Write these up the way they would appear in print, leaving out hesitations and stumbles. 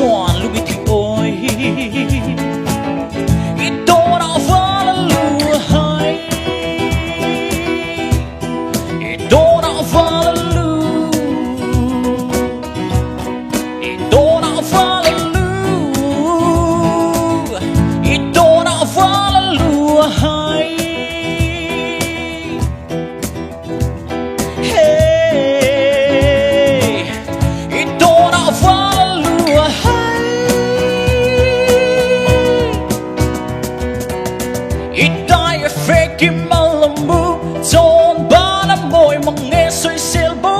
chuan lu bi thi oi I don't know what lu hai I don't know what lu I don't know what lu I don't know what lu hai Itai fake malamu John bana moy mange soy selbo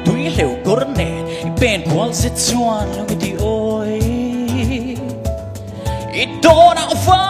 Tui leo gorne Ben kwal se chuan lu di oi I don't know